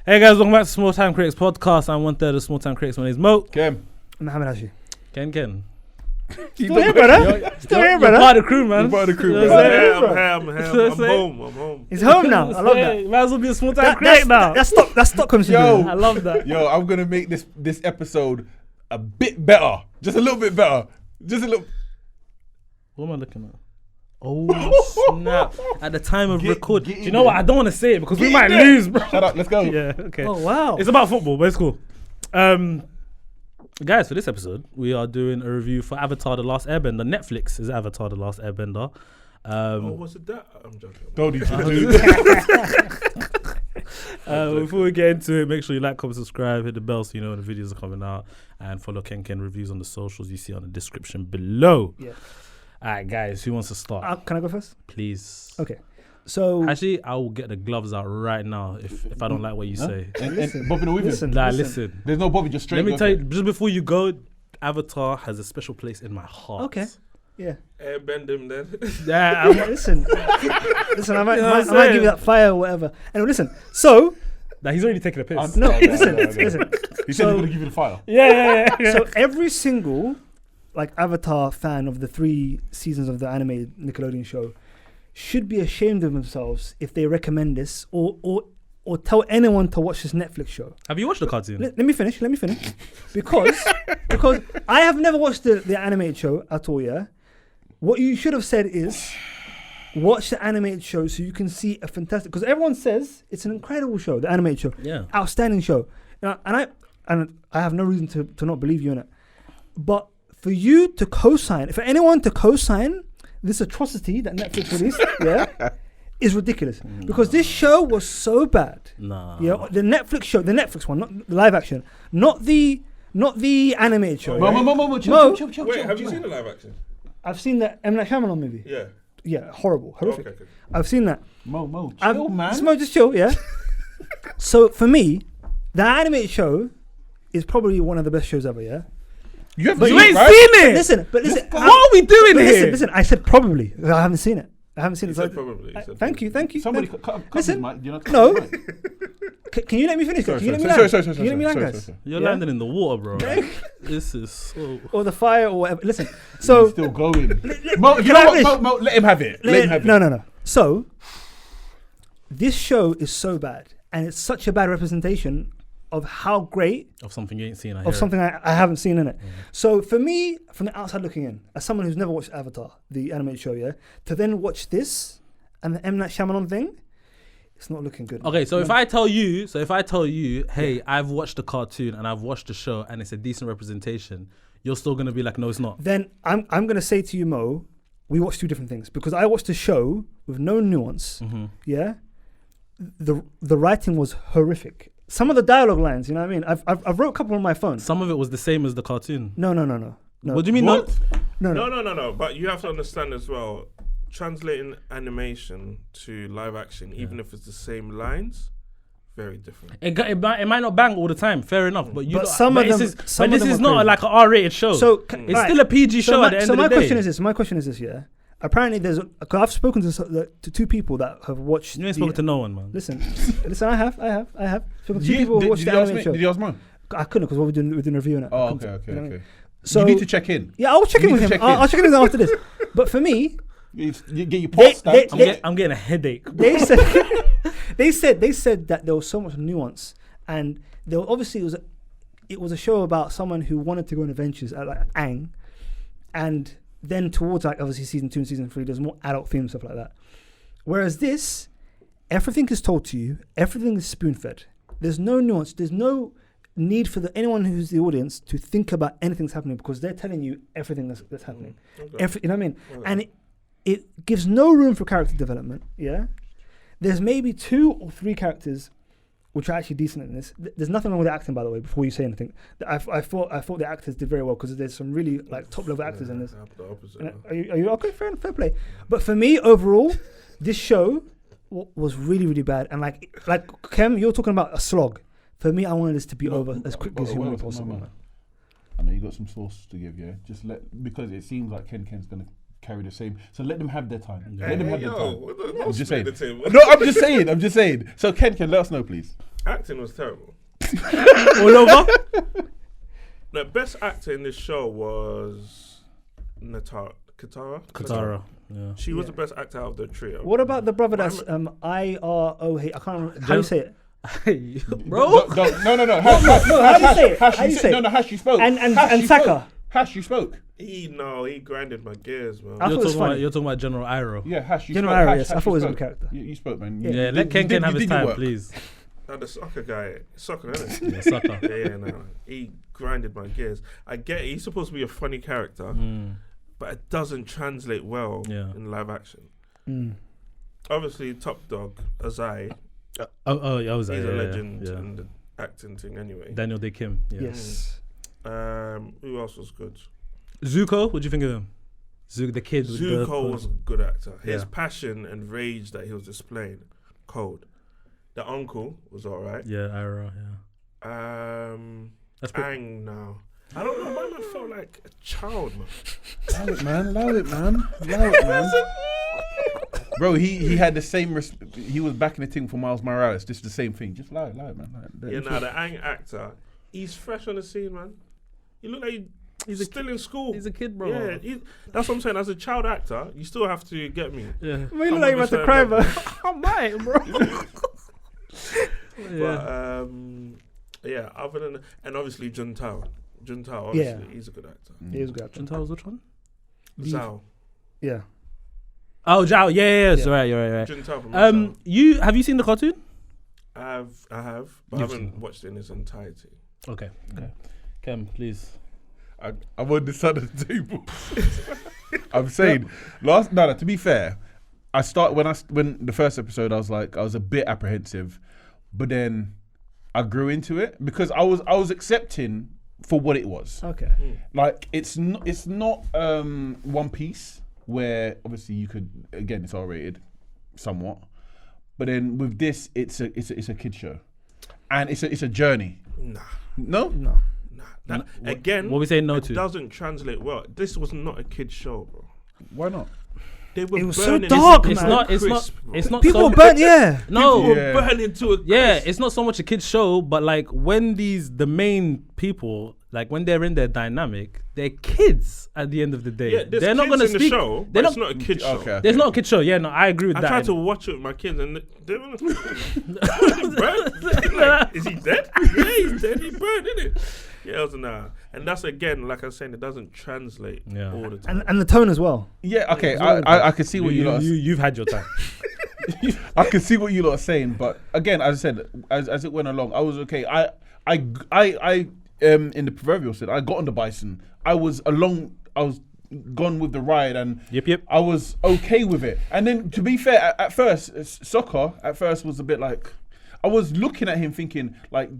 Hey guys, welcome back to Small Time Critics Podcast. I'm 1/3 of Small Time Critics. My name's Mo. Kem. Mohammed Hashi. KenKen. Still here, brother. Still here, brother. You're part of the crew, man. You're part of the crew, You know man. what I'm I'm saying? home. I'm home. He's home now. I love that. Might as well be a Small Time Critic now. That's Stockholm syndrome. I love that. Yo, I'm gonna make this episode a bit better. Just a little bit better. Just a little. What am I looking at? Oh, snap. At the time of record. Do you know what? I don't want to say it because we might lose, bro. Shut up, let's go. Yeah, okay. Oh, wow. It's about football, but it's cool. Guys, for this episode, we are doing a review for Avatar: The Last Airbender. Netflix is Avatar: The Last Airbender. Was it that? I'm joking. Don't need to Before we get into it, make sure you like, comment, subscribe, hit the bell so you know when the videos are coming out, and follow KenKen Reviews on the socials you see on the description below. Yeah. Alright, guys, who wants to start? Can I go first? Please. Okay. So Actually, I will get the gloves out right now if I don't like what you say. And Bobby the Weaver. Listen. There's no Bobby, just straight. Let me tell you, just before you go, Avatar has a special place in my heart. okay. Yeah. Airbend him then. Yeah, Listen, I might give you that fire or whatever. Anyway, listen. So he's already taking a piss. no, No. listen. He said he's gonna give you the file. Yeah. So every single Avatar fan of the 3 seasons of the animated Nickelodeon show should be ashamed of themselves if they recommend this or tell anyone to watch this Netflix show. Have you watched the cartoon? Let me finish. Because I have never watched the animated show at all, yeah? What you should have said is watch the animated show so you can see a fantastic... Because everyone says it's an incredible show, the animated show. Yeah. Outstanding show. And I have no reason to not believe you in it. But for you to co-sign, for anyone to co-sign this atrocity that Netflix released, yeah, is ridiculous. Because this show was so bad. Nah. Yeah, the Netflix one, not the live action, not the animated show. Mo, chill. Wait, have you seen the live action? I've seen the M. Night Shyamalan movie. Yeah. Yeah, horrible, horrific. Okay. I've seen that. Mo, chill, man. Mo, just chill, yeah. So for me, the animated show is probably one of the best shows ever, yeah. You But you ain't seen it. Listen. What are we doing here? Listen. I said probably. I haven't seen it. You So said probably. thank you. Somebody cut Listen, his mic. You know, no. Can you let me finish? Can you let me land? Sorry. Can you let me land, guys? You're Yeah? landing in the water, bro. This is so... Or the fire or whatever. Listen. He's So still going. Mo, you know what? Mo, let him have it. No. So this show is so bad, and it's such a bad representation of how great Of something you ain't seen, of something I haven't seen in it. So for me, from the outside looking in, as someone who's never watched Avatar, the animated show, yeah, to then watch this and the M. Night Shyamalan thing, it's not looking good. Okay, so if I tell you, hey, I've watched the cartoon and I've watched the show and it's a decent representation, you're still gonna be like, no, it's not. Then I'm gonna say to you, Mo, we watched 2 different things because I watched a show with no nuance. Yeah, the writing was horrific. Some of the dialogue lines, you know what I mean? I've wrote a couple on my phone. Some of it was the same as the cartoon. No. What do you mean? What? No. No. But you have to understand as well, translating animation to live action, even if it's the same lines, very different. It might not bang all the time, fair enough. But This is not like an R-rated show. So it's still a PG show at the end of the day. So my question is this, yeah. Apparently, cause I've spoken to 2 people that have watched. You ain't spoken to no one, man. Listen. I have. Spoken to 2 people who watched the animated show. Did you ask mine? I couldn't because we're doing a review on it. Oh, okay. You know what I mean? Okay. So you need to check in. Yeah, I'll check in with him. I'll check in with him after this. But for me, You get your post stamp. I'm getting a headache. they said that there was so much nuance, and there obviously it was a show about someone who wanted to go on adventures at Aang, and then towards obviously season 2 and season 3, there's more adult themes, stuff like that. Whereas this, everything is told to you, everything is spoon fed. There's no nuance. There's no need for anyone who's the audience to think about anything that's happening because they're telling you everything that's happening. Okay. You know what I mean? Okay. And it gives no room for character development. Yeah, there's maybe 2 or 3 characters which are actually decent in this. There's nothing wrong with the acting, by the way. Before you say anything, I thought the actors did very well because there's some really top level actors in this. The opposite. And are you okay? Fair play. But for me, overall, this show was really, really bad. And like Kem, you're talking about a slog. For me, I wanted this to be over as quickly as humanly possible. I know you got some sauce to give, yeah. Because it seems like KenKen's gonna carry the same. So let them have their time. Let them have their time. I'm just saying. No, I'm just saying. So KenKen, let us know, please. Acting was terrible. All over. The best actor in this show was Katara. Katara. Yeah. She was the best actor out of the trio. What about the brother that's IROH? I can't remember. How do you say it? Hey, bro. No. How do you say it? How do you say it? No, Hash, you spoke. And Saka. Hash, you spoke. He grinded my gears, man. I thought it was funny. You're talking about General Iroh. Yeah, Hash, you General spoke. Iroh, Hash, yes. I Hash, thought it you was a good spoke. character. You spoke, man. Yeah, let KenKen have his time, please. The soccer guy, soccer, isn't it? Yeah, sucker. No. He grinded my gears. I get it. He's supposed to be a funny character, but it doesn't translate well in live action. Obviously, Top Dog, Azai, He's he's a legend in the acting thing anyway. Daniel Day Kim. Yeah. Yes. Who else was good? Zuko, what do you think of him? The kid. with Zuko was a good actor. His Yeah. passion and rage that he was displaying, cold. The uncle was alright. Yeah, Iroh. Yeah. That's pretty. Aang now. I don't know why I felt like a child, man. Allow it, man. Bro, he had the same. He was back in the thing for Miles Morales. This is the same thing. Just allow it, man. The Aang actor, he's fresh on the scene, man. He look like he's still in school. He's a kid, bro. Yeah, that's what I'm saying. As a child actor, you still have to get me. Yeah. You look like you're about to cry, bro. I might, bro. But yeah, other than and obviously Juntao, obviously he's a good actor. He is a good actor. Juntao, which one? Zhao. Yeah. Oh, Zhao. Yeah. You're right. Juntao from Zhao. Have you seen the cartoon? I have, but I haven't watched it in its entirety. Okay. Kem, please. I'm on this side of the table. I'm saying to be fair, when the first episode I was a bit apprehensive, but then I grew into it because I was accepting for what it was. Okay. Like it's not One Piece where obviously you could, again, it's R-rated somewhat, but then with this it's a kid show, and it's a journey. No. Again, what we say no it to? doesn't translate well. This was not a kid show, bro. Why not? They were It was so burning dark, It's man. not. People so, burnt, yeah. No. People were burning to a crisp. It's not so much a kid's show, but like when the main people, like when they're in their dynamic, they're kids at the end of the day. Yeah, there's they're not kids going to in the speak. show, They're but it's not. not a kid show. Okay. There's not a kid show. Yeah, no, I agree with I that. tried to watch it with my kids, and they were like, is he dead? Yeah, he's dead. He burned, isn't it? Yeah, I was nah. And that's again, like I was saying, it doesn't translate all the time. And the tone as well. Yeah, okay. I can see what You've had your time. I can see what you lot are saying, but again, as I said, as it went along, I was okay. I in the proverbial sense, I got on the bison. I was gone with the ride, and Yep. I was okay with it. And then, to be fair, at first, Sokka was a bit like, I was looking at him thinking, like,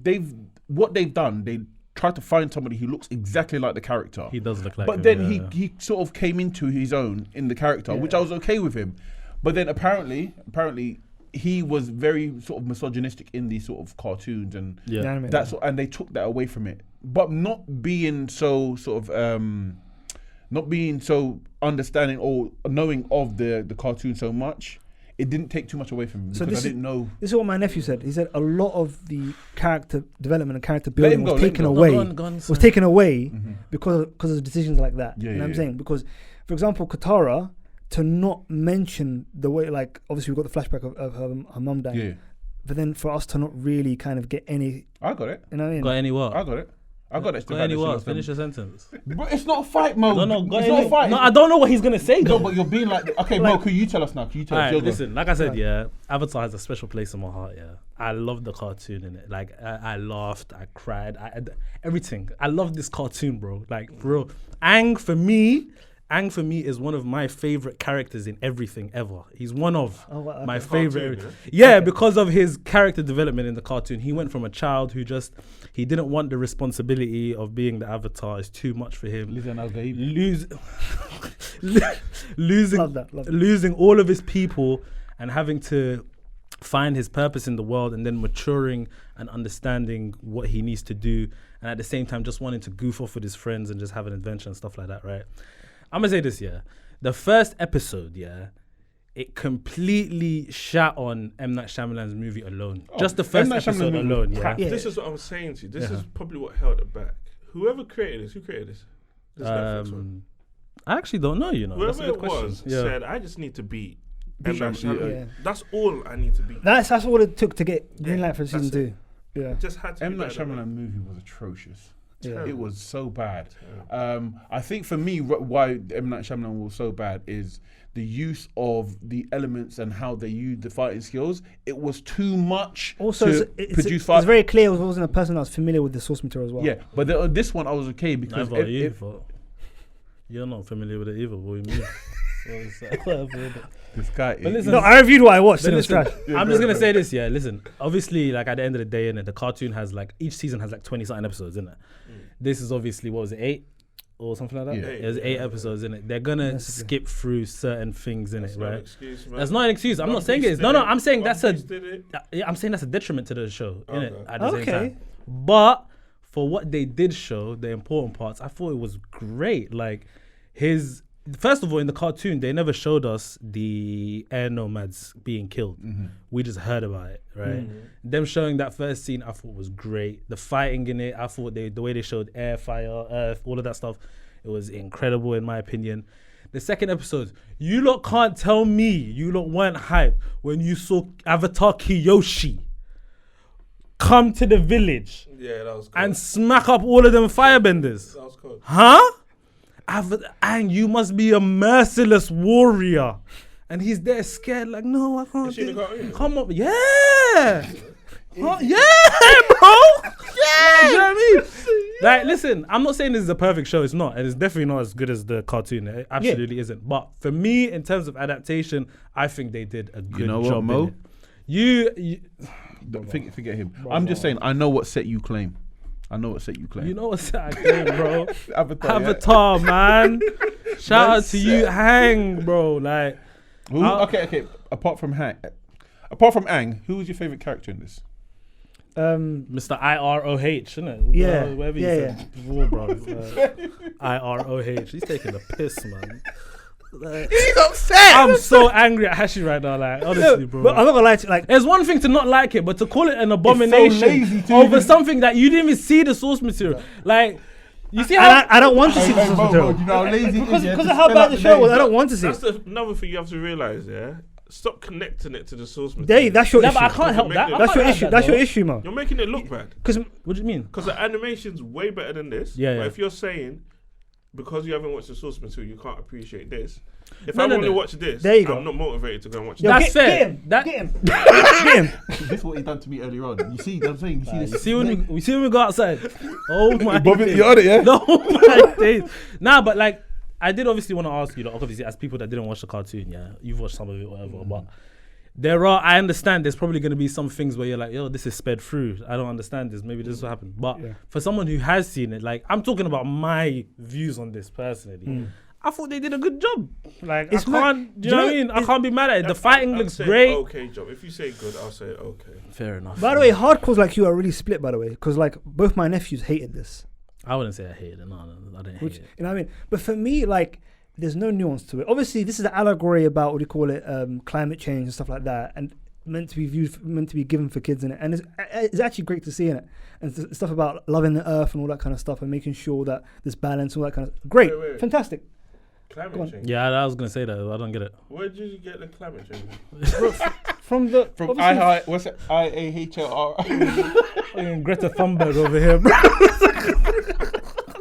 what they've done, they tried to find somebody who looks exactly like the character. He does look like but him, then yeah. he sort of came into his own in the character, which I was okay with him. But then apparently he was very sort of misogynistic in these sort of cartoons, and and they took that away from it. But not being so sort of not being so understanding or knowing of the cartoon so much, it didn't take too much away from me because I didn't know. This is what my nephew said. He said a lot of the character development and character building was taken away because of decisions like that. You know what I'm saying? Because, for example, Katara, to not mention the way, like, obviously we've got the flashback of her mum dying, but then for us to not really kind of get any. I got it. You know what I mean? Got any what? I got it. I got it. Got any what? Finish your sentence. But it's not a fight, Mo. No, it's not a fight. No, I don't know what he's gonna say. No, but you're being like, okay, Mo, could you tell us now? Can you tell us? Alright, listen, like I said, Avatar has a special place in my heart. Yeah, I love the cartoon in it. Like, I laughed, I cried, everything. I love this cartoon, bro. Like, bro, Aang for me is one of my favorite characters in everything ever. He's one of my favorite. Because of his character development in the cartoon. He went from a child who he didn't want the responsibility of being the Avatar. It's too much for him. Losing all of his people and having to find his purpose in the world, and then maturing and understanding what he needs to do, and at the same time just wanting to goof off with his friends and just have an adventure and stuff like that, right? I'm gonna say this, the first episode, it completely shat on M. Night Shyamalan's movie alone. Just the first episode alone. Yeah. This is what I'm saying to you. This is probably what held it back. Who created this? This Netflix one. I actually don't know. Whoever it was said, I just need to beat M. Night Shyamalan. That's all I need to beat. That's all it took to get green light for season 2. Yeah. Just had to. M. Night Shyamalan movie was atrocious. Yeah. It was so bad. I think for me, why M. Night Shyamalan was so bad is the use of the elements and how they use the fighting skills. It was too much. Also, it's very clear it wasn't a person that was familiar with the source material as well. Yeah, but this one I was okay because you're not familiar with it either. What do you mean? This guy. Listen, no, I reviewed what I watched. I'm just gonna say this. Yeah, listen. Obviously, like at the end of the day, the cartoon has like each season has like 20-something episodes in it. This is obviously 8 or something like that. Yeah. There's 8 episodes in it. They're gonna skip through certain things in it, right? That's not an excuse. I'm not saying it is. No. I'm saying that's a detriment to the show. Okay. At the same time. But for what they did show, the important parts, I thought it was great. Like first of all, in the cartoon, they never showed us the air nomads being killed. We just heard about it, right? Them showing that first scene, I thought was great. The fighting in it, I thought the way they showed air, fire, earth, all of that stuff, it was incredible in my opinion. The second episode, you lot can't tell me you lot weren't hyped when you saw Avatar Kyoshi come to the village that was cool. and smack up all of them firebenders. That was cool. Huh? And you must be a merciless warrior. And he's there scared, like, no, I can't. Come up. Yeah. Yeah, bro. Yeah. You know what I mean? Like, listen, I'm not saying this is a perfect show. It's not. And it's definitely not as good as the cartoon. It absolutely isn't. But for me, in terms of adaptation, I think they did a good job. Mo? You don't forget him. I'm just saying, I know what set you claim. You know what set I claim, bro. Avatar, man. Shout out to you, Hang, bro. Like, okay. Apart from Aang, who was your favorite character in this? Mr. IROH, isn't it? Yeah. Whatever you said before, bro. IROH. He's taking the piss, man. He's upset. I'm so angry at Hashi right now, like, honestly, bro. But I'm not gonna lie to you, like, there's one thing to not like it, but to call it an abomination over something that you didn't even see the source material. Like, you see how I don't want to see the source material. You know how lazy because of how bad the show was. I don't want to see it. That's another thing you have to realize, yeah? Stop connecting it to the source material. That's your issue. But I can't help that. That's your issue. That's your issue, man. You're making it look bad. What do you mean? Because the animation's way better than this. Yeah. But if you're saying, because you haven't watched the source material, you can't appreciate this. If I want to watch this, I'm not motivated to go and watch this. That's fair. Get him. Get him. This is what he done to me earlier on. You see, I'm saying, you see when we go outside. Oh my days. You on it, yeah? No, my days. Nah, but like, I did obviously want to ask you, like, obviously, as people that didn't watch the cartoon, yeah, you've watched some of it, whatever, but I understand there's probably going to be some things where you're like, yo, this is sped through. I don't understand this. Maybe this will happen. But for someone who has seen it, like, I'm talking about my views on this personally. I thought they did a good job. Like, do you know what I mean? I can't be mad at it. The fighting looks great. Okay job. If you say good, I'll say okay. Fair enough. By the way, hardcores like you are really split, by the way, because like both my nephews hated this. I wouldn't say I hated it. No, I didn't hate it. You know what I mean? But for me, like, there's no nuance to it. Obviously, this is an allegory about, what do you call it, climate change and stuff like that, and meant to be given for kids in it. And it's actually great to see in it. And stuff about loving the earth and all that kind of stuff and making sure that there's balance, all that kind of great, fantastic. Climate change. Yeah, I was gonna say that. I don't get it. Where did you get the climate change? From what's it? IAHLR. Greta Thunberg over here, bro.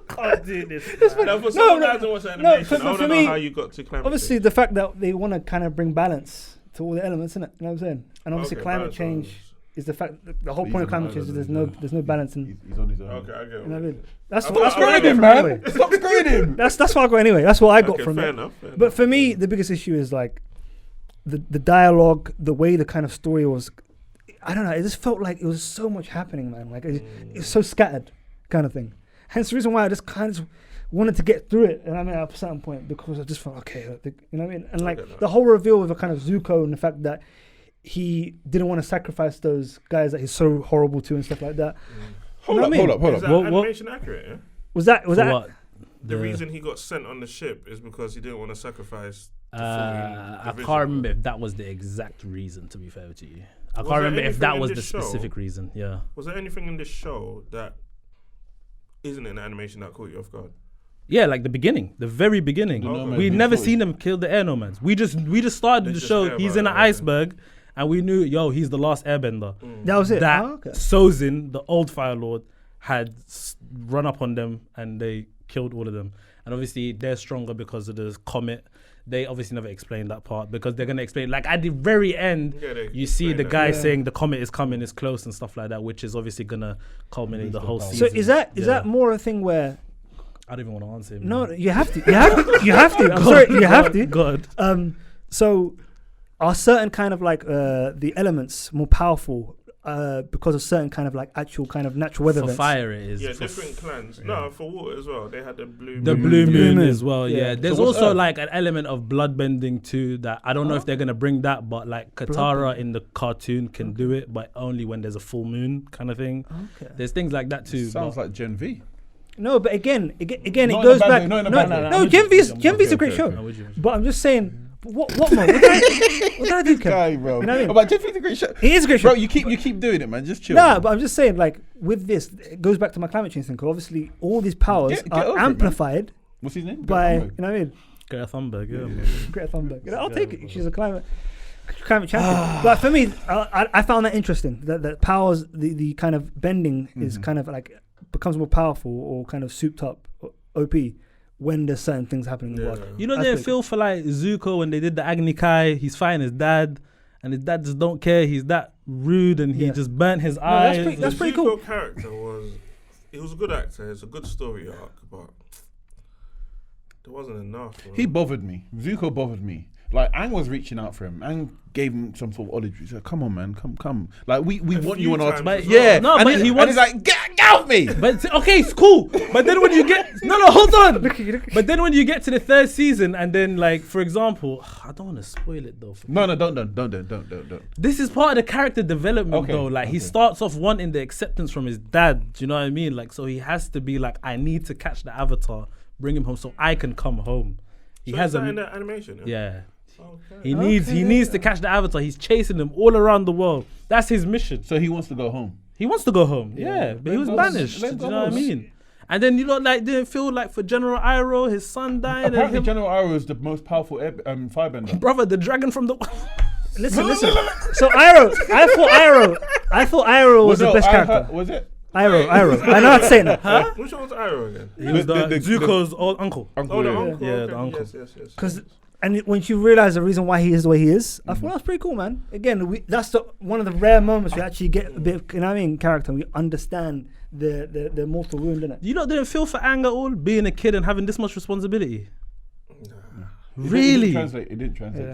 Can't do this. For someone that hasn't watched animation, I want to know how you got to climate obviously, change. the fact that they want to kind of bring balance to all the elements, innit? You know what I'm saying? And obviously, climate change is the fact. The whole point of climate change is there's no balance in. He's on his own. Okay, I get it. You know what I mean? That's what I got from him. Stop screwing him. That's what I got anyway. That's what I got from fair it. Enough. But for me, the biggest issue is like the dialogue, the way the kind of story was. I don't know. It just felt like it was so much happening, man. Like it's so scattered, kind of thing. Hence the reason why I just kind of wanted to get through it. And I mean, at a certain point, because I just felt okay. You know what I mean? And like the whole reveal of a kind of Zuko and the fact that he didn't want to sacrifice those guys that he's so horrible to and stuff like that. Hold up. Is that animation accurate? Yeah? Was that what? The reason he got sent on the ship is because he didn't want to sacrifice. I can't remember if that was the exact reason, to be fair to you. I can't remember if that was the specific reason, yeah. Was there anything in this show that isn't in animation that caught you off guard? Yeah, like the very beginning. We never seen him kill the air nomads. We just started the show. He's in an iceberg, and we knew, he's the last airbender. That was it. That Sozin, the old Fire Lord, had run up on them, and they killed all of them. And obviously, they're stronger because of the comet. They obviously never explained that part because they're gonna explain. Like at the very end, you see the guy saying the comet is coming, it's close, and stuff like that, which is obviously gonna culminate the whole season. So is that more a thing where? I don't even want to answer him. No, you have to. You have to. I'm sorry, you have to. God. So are certain kind of like the elements more powerful because of certain kind of like actual kind of natural weather events? For fire it is. Yeah, different clans. Yeah. No, for water as well. They had the blue moon as well, yeah. There's so also like an element of bloodbending too that I don't know if they're going to bring that, but like Katara in the cartoon can do it, but only when there's a full moon kind of thing. Okay. There's things like that too. Sounds like Gen V. No, but again, it goes back. No, Gen V's a great show. But I'm just saying, what more? What did I do, guy, bro? You know what I mean? But Gen V's a great show. It is a great show. Bro, you keep doing it, man. Just chill. Nah, but I'm just saying, like, with this, it goes back to my climate change thing. Because obviously, all these powers are amplified. What's his name? By, you know what I mean? Greta Thunberg, Greta Thunberg. I'll take it. She's a climate champion. But for me, I found that interesting. That powers, the kind of bending is kind of like becomes more powerful or kind of souped up OP when there's certain things happening in the world. You know, they feel for like Zuko when they did the Agni Kai. He's fighting his dad, and his dad just don't care. He's that rude, and he just burnt his eyes. That's pretty cool. The Zuko character was a good actor. It's a good story arc, but there wasn't enough. Bro. He bothered me. Zuko bothered me. Like Aang was reaching out for him. Aang gave him some sort of ology. He said, "Come on, man, come. Like we want you on our team." Yeah, no, but he's like, get off me. But okay, it's cool. But then when you get hold on. But then when you get to the third season, and then like for example, I don't want to spoil it though. No, don't. This is part of the character development though. Like he starts off wanting the acceptance from his dad. Do you know what I mean? Like so he has to be like, I need to catch the Avatar, bring him home so I can come home. He has in the animation. Yeah. Okay. He needs to catch the Avatar. He's chasing them all around the world. That's his mission. So he wants to go home. Yeah, but he was banished. Do you know what I mean? And then you didn't feel like for General Iroh, his son died. Apparently, General Iroh is the most powerful firebender. Brother, the dragon from the. Listen. So I thought Iroh was the best character. Was it? Iroh. I know how to say it. Huh? Which one was Iroh again? He was Zuko's old uncle. The uncle. Yeah, the uncle. Yes. Because. And when you realize the reason why he is the way he is, I thought that's pretty cool, man. Again, that's one of the rare moments we actually get a bit of, character. And we understand the mortal wound in it. You didn't feel for Aang at all, being a kid and having this much responsibility? Really? It didn't translate.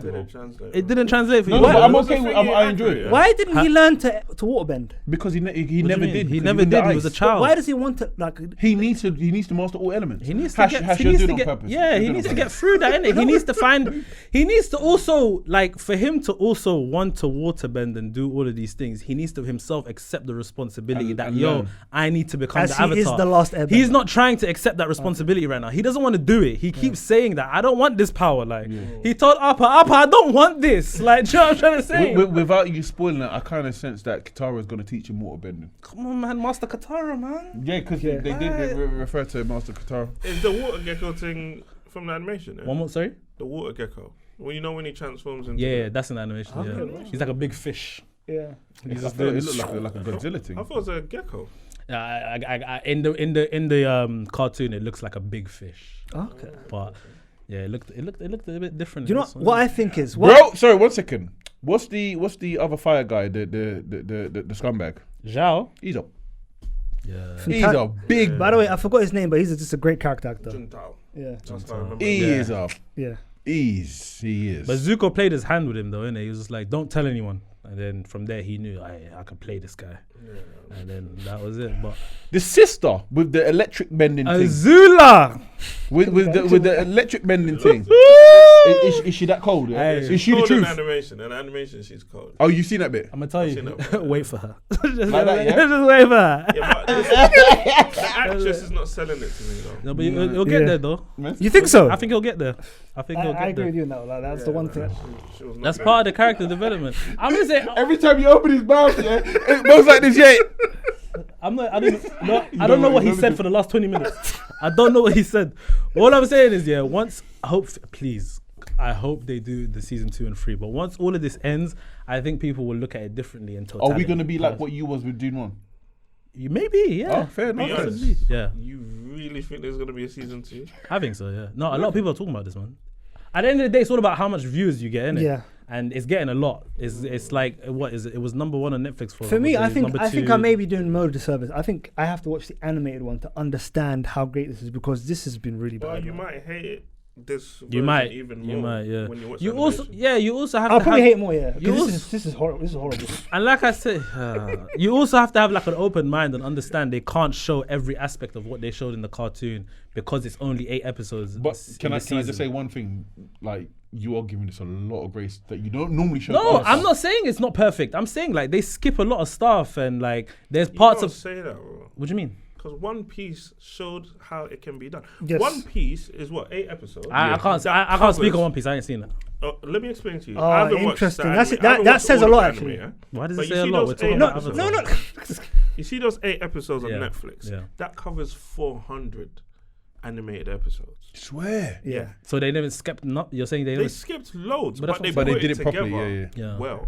It didn't translate for you. No, but I'm okay. I enjoyed it. Why didn't he learn to waterbend? Because he never did. He never did. He was a child. But why does he want to like? He needs to master all elements. He needs to get. Yeah, he needs to get through that. Innit? He needs to find. He needs to also like for him to also want to waterbend and do all of these things. He needs to himself accept the responsibility that I need to become the Avatar. He is the last Airbender. He's not trying to accept that responsibility right now. He doesn't want to do it. He keeps saying that I don't want this power. Like he told Appa, I don't want this. Like, do you know what I'm trying to say? Without you spoiling it, I kind of sense that Katara is going to teach him waterbending. Come on, man, Master Katara, man. Yeah, because they did refer to Master Katara. Is the water gecko thing from the animation? Yeah? One more, sorry. The water gecko. Well, when he transforms into. Yeah, that's an animation. Yeah, he's like a big fish. Yeah, it looked like a Godzilla thing. I thought it was a gecko. In the cartoon, it looks like a big fish. Okay, but. Yeah, it looked a bit different. You know what I think is bro. Sorry, 1 second. What's the other fire guy? The scumbag. Zhao. He's a big. By the way, I forgot his name, but he's just a great character actor. Juntao. Yeah, he is. But Zuko played his hand with him though, innit? He was just like, "Don't tell anyone." And then from there, he knew I could play this guy. Yeah. And then that was it. But the sister with the electric bending thing. Azula! With the electric bending thing. Is she that cold? Yeah? Hey. Is she the Cold in truth? animation. In animation, she's cold. Oh, you seen that bit? I'm gonna tell I've seen you. that. Wait for her. Like that, yeah? Just wait for her. Yeah, but the actress is not selling it to me though. No, but you'll get there though. You think so? I think he'll get there. I think he'll I get agree with there. you now. Like, that's the one thing. She was not That's there. part of the character development. I'm gonna say. Every time you open his mouth, yeah, it goes like this, yeah. I'm not. I don't know what he said for the last 20 minutes. I don't know what he said. All I'm saying is, yeah. Once, please, I hope they do the season 2 and 3. But once all of this ends, I think people will look at it differently in totality. Are we gonna be like what you was with Dune 1? Maybe, yeah. Oh, fair enough. Be honest. Yeah, You really think there's gonna be a season 2? I think so. Yeah. No, a lot of people are talking about this, man. At the end of the day, it's all about how much views you get, innit? Yeah. And it's getting a lot. It's like, what is it? It was number 1 on Netflix for. For me, I think two. I may be doing Mo a disservice. I think I have to watch the animated one to understand how great this is, because this has been really Well, bad. you might hate it. This You might, even more. you might, yeah. When you watch You animation. also, yeah, you also have I'll to probably have, hate more. Yeah, you this is horrible. This is horrible. and like I said, you also have to have like an open mind and understand they can't show every aspect of what they showed in the cartoon because it's only 8 episodes. But can I season. just say one thing? Like, you are giving this a lot of grace that you don't normally show. No, us. I'm not saying it's not perfect. I'm saying like they skip a lot of stuff and like there's You parts don't of. say that, bro. What do you mean? Because One Piece showed how it can be done. Yes. One Piece is what, 8 episodes? I can't. I can't speak on One Piece. I ain't seen it. Let me explain to you. Oh, I haven't watched interesting. the That's anime. it. I haven't That watched says all a lot, of the actually. anime, yeah? Why does But it you say a see lot? those We're talking 8 about episodes? Avatar. You see those 8 episodes on Yeah. Netflix? Yeah. That covers 400 animated episodes. Swear. Yeah. So they never skipped. Not you're saying they They never. skipped loads, But but, that's they what- But they put did it it properly, together Yeah. well.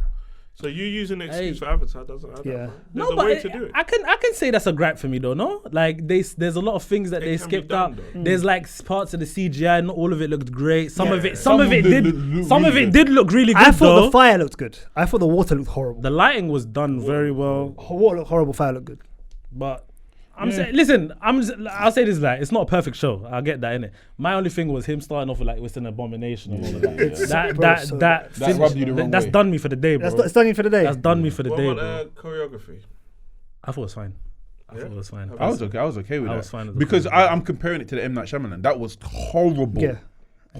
So you using an excuse Hey. for Avatar doesn't add Yeah. up. Man. No, There's a but way to do it. I can say that's a gripe for me though. No, like there's a lot of things that It they can be skipped done, out. though. There's like parts of the CGI. Not all of it looked great. Some Yeah. of it Some did. look Some of really it good. did look really good. I thought though. the fire looked good. I thought the water looked horrible. The lighting was done very well, Water looked horrible. Fire looked good. but I'm saying, listen, I'll say this, like, it's not a perfect show. I get that, innit? My only thing was him starting off with like it's an abomination and all of that. It's That bro, that so that, That rubbed you the wrong that's way. done me for the day, bro. That's done for the day. That's done me for the What day, about bro. choreography? I thought it was fine. I Yeah? thought it was fine. I was okay with I that. was fine with the because choreography. I'm comparing it to the M Night Shyamalan. That was horrible. Yeah.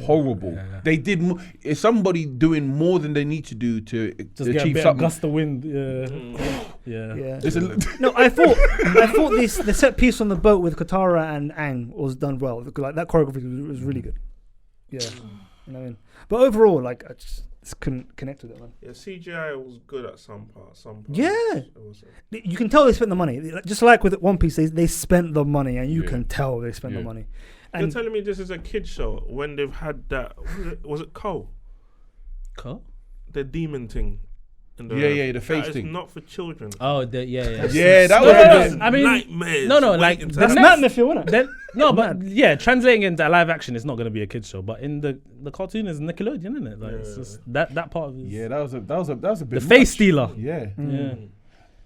Horrible. Yeah. They did. Is somebody doing more than they need to do to Just get a achieve bit of something? gust of wind. Yeah. Yeah. It's a- No, I thought the set piece on the boat with Katara and Aang was done well. Like that choreography was really good. Yeah, you know what I mean. But overall, like I just couldn't connect with it, man. Yeah, CGI was good at some parts. Yeah. it wasn't. You can tell they spent the money. Just like with One Piece, they spent the money, and you Yeah. can tell they spent the Yeah. money. You're And telling me this is a kid show when they've had that? Was it Cole? Cool. The demon thing. In Yeah, the face that is thing. not for children. Oh, yeah. Yeah, that No, was no, a no, bit. I mean, nightmares. no, like waiting to the that's happen. next- madness, if you want it. Then no, It's but mad. yeah, translating into live action is not going to be a kids show. But in the cartoon is Nickelodeon, isn't it? Like it's Yeah. just that part of it. Yeah, that was a bit. The face stealer. Yeah. Yeah.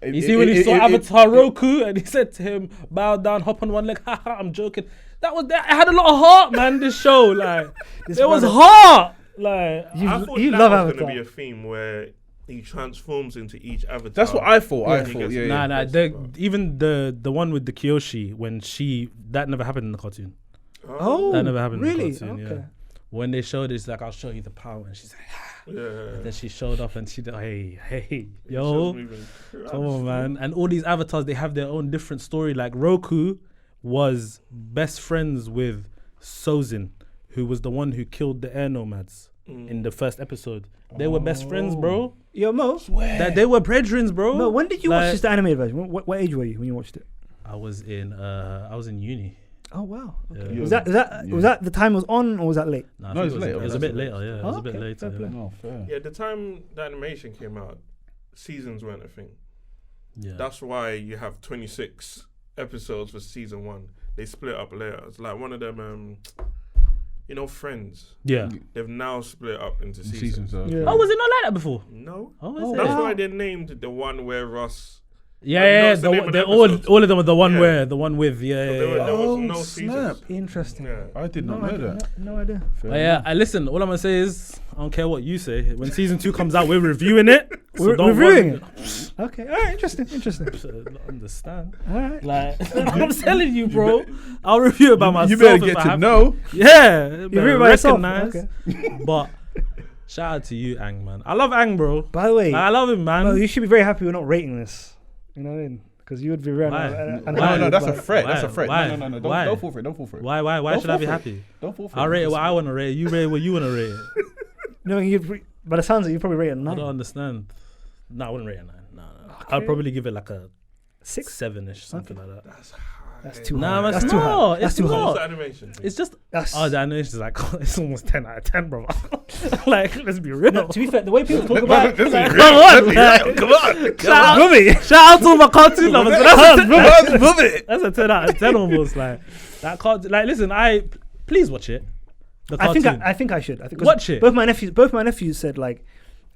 It- You see when he it- saw it- Avatar Roku and he said to him, "Bow down, hop on one leg." Haha, I'm joking. That was that. It had a lot of heart, man. This show, like, This there was brother- heart. Like, I thought you that love was Avatar. going to be a theme where he transforms into each avatar. That's what I thought. I He thought. gets- Yeah. nah. yeah. Even the one with the Kyoshi when that never happened in the cartoon. Oh, That never happened really? in the cartoon. Okay. Yeah. When they showed it, it's like, "I'll show you the power," and she's like, Yeah. and then she showed up and she did, hey, Show's yo. moving. Come on, man. And all these avatars, they have their own different story. Like Roku was best friends with Sozin, who was the one who killed the air nomads in the first episode. They were best friends, bro. Yo, Mo. That they were brethren, bro. Mo, when did you watch Like, this animated version? What age were you when you watched it? I was in uni. Oh wow. Okay. Yeah. Was that the time it was on or was that late? Nah, I No, think it's later. It was a bit later, yeah. It was a bit okay, later. fair Yeah. play. No, fair. Yeah, the time the animation came out, seasons weren't a thing. Yeah. That's why you have 26 episodes for season 1. They split up later. It's like one of them, Friends. Yeah. They've now split up into seasons. Seasons. Yeah. Oh, was it not like that before? No. Oh, is Oh, it? That's wow. why they named the one where Ross Yeah, all of them are the one where, the one with, There was no seasons. Interesting. Yeah. I did not know that. No idea. I listen. All I'm gonna say is, I don't care what you say. When season 2 comes out, we're reviewing it. We're reviewing it. Okay. All right. Interesting. I understand. All right. Like, I'm telling you, bro. I'll review it by myself. You better get to know. Yeah, You review it by yourself. recognize. Okay. But shout out to you, Ang, man. I love Ang, bro. By the way, I love him, man. no, you should be very happy we're not rating this. You know what I mean? Because you would be very. No, that's a threat. That's a threat. Why? No. Why? Don't fall for it. Don't fall for it. Why Don't should I be fall for happy? Don't fall for it. I'll rate it what I want to rate it. You rate it what you want to rate it. No, by the sounds of it, you probably rate it a 9. I don't understand. No, I wouldn't rate it a 9. No. I'd probably give it like a 6, 7-ish, something like that. That's high. That's too Nah, high. that's That's too high. not. That's It's too not. high. What's the animation? It's just That's the animation is like it's almost 10 out of 10, bro. Like, let's be real. no, to be fair, the way people talk about it, Like, come on, shout out to all my cartoon lovers. But that's a 10 out of 10 almost. Like that cartoon. Like, listen, please watch it. The cartoon. I think I should. Watch it. Both my nephews said, like,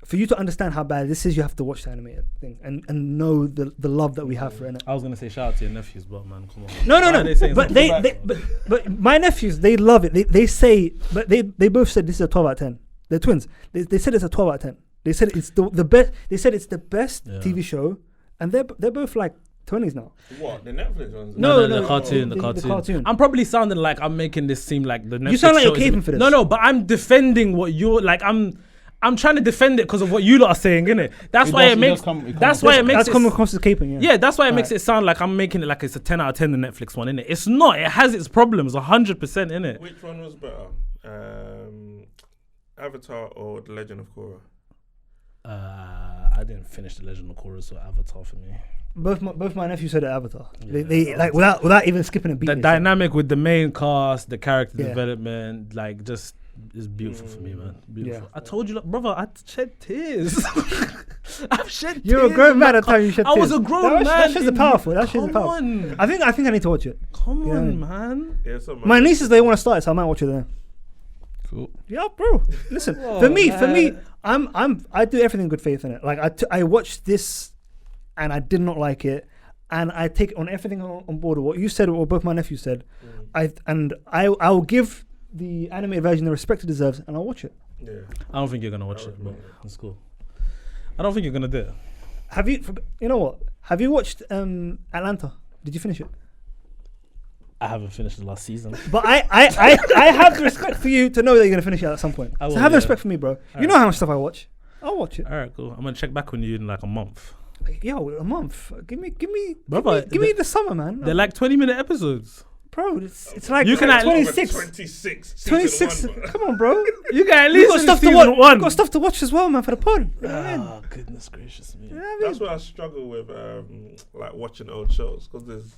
for you to understand how bad this is, you have to watch the animated thing and know the love that we have for it. I was gonna say shout out to your nephews, but man, come on. No. Why are they saying But something? but my nephews, they love it. They say, but they both said this is a 12 out of 10. They're twins. They said it's a 12 out of 10. They said it's the best. They said it's the best TV show, and they're both like 20s now. What, the Netflix ones? No, the cartoon. The cartoon. I'm probably sounding like I'm making this seem like the Netflix You sound like show you're caping for this. No, but I'm defending what you're like. I'm trying to defend it because of what you lot are saying, innit? That's why it makes That's coming across as caping. Yeah, that's why it makes it sound like I'm making it like it's a 10 out of 10 the Netflix one, innit? It's not. It has its problems, 100%, innit? Which one was better? Avatar or The Legend of Korra? I didn't finish The Legend of Korra, so Avatar for me. Both my nephews said Avatar. Yeah, they like without even skipping a beat. The dynamic with the main cast, the character Yeah. development, like just is beautiful for me, man. Beautiful. Yeah. I told you, brother, I shed tears. I've shed tears. You're a grown man at the time you shed tears. I was a grown man. That shit's powerful. That shit's Come powerful. on. I think I need to watch it. Come Yeah. on, man. Yeah, My nieces, they want to start it, so I might watch it then. Cool. Yeah, bro. Listen, for me, I do everything in good faith in it. Like I watched this, and I did not like it, and I take on everything on board of what you said or both my nephews said. I will give the animated version the respect it deserves, and I'll watch it. Yeah. I don't think you're gonna watch it, but it's cool. I don't think you're gonna do it. Have you? You know what? Have you watched Atlanta? Did you finish it? I haven't finished the last season. But I have the respect for you to know that you're gonna finish it at some point. I will, So have the yeah. respect for me, bro. All You know how much stuff I watch. I'll watch it. All right, cool. I'm gonna check back on you in like a month. Yo, a month. Give me Brother, give me the summer, man. They're like 20-minute episodes. Bro, it's like You can like at 26. 26. 26. Season 1, Come on, bro. You got at You least got stuff to season watch. one. You got stuff to watch as well, man, for the pod. You know what I mean? Oh, goodness gracious me. You know what I mean? That's why I struggle with like watching old shows because there's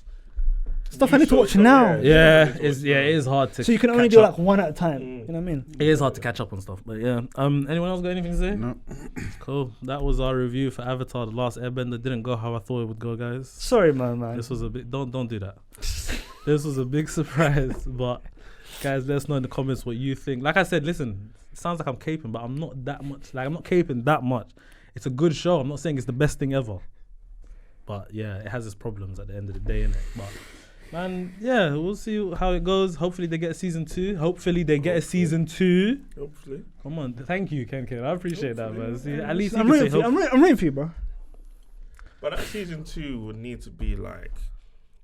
Stuff new I need to shows watch coming now. out. Yeah, Need to it watch is hard to. So you can only catch do up. like one at a time. You know what I mean? It is hard to catch up on stuff, but yeah. Anyone else got anything to say? No. Cool. That was our review for Avatar: The Last Airbender. Didn't go how I thought it would go, guys. Sorry, man. This was a bit. Don't do that. This was a big surprise, but guys, let us know in the comments what you think. Like I said, listen, it sounds like I'm caping, but I'm not that much. Like I'm not caping that much. It's a good show. I'm not saying it's the best thing ever, but yeah, it has its problems at the end of the day, innit? But man, yeah, we'll see how it goes. Hopefully they get a season 2. Hopefully. Hopefully. Come on, thank you, KenKen. I appreciate that, man. See, Yeah. at least you I'm can say rooting for you. hopefully. I'm rooting for you, bro. But that season 2 would need to be like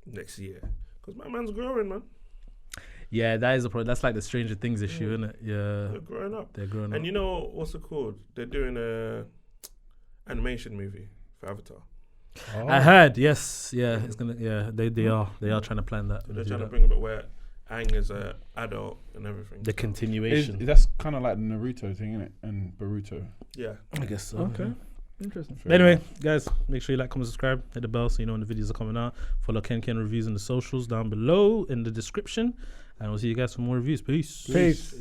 next year because my man's growing, man. Yeah, that is a problem. That's like the Stranger Things issue, isn't it? Yeah, They're growing up. they're growing up. And you know what's it called? They're doing a animation movie for Avatar. I heard, yes, yeah, it's gonna, yeah, they are trying to plan that. So they're trying to bring a bit where Aang is an adult and everything. The continuation. That's kind of like the Naruto thing, isn't it? And Boruto. Yeah. I guess so. Okay. yeah. Interesting. But anyway, guys, make sure you like, comment, subscribe, hit the bell so you know when the videos are coming out. Follow KenKen Reviews in the socials down below in the description, and we'll see you guys for more reviews. Peace. Peace.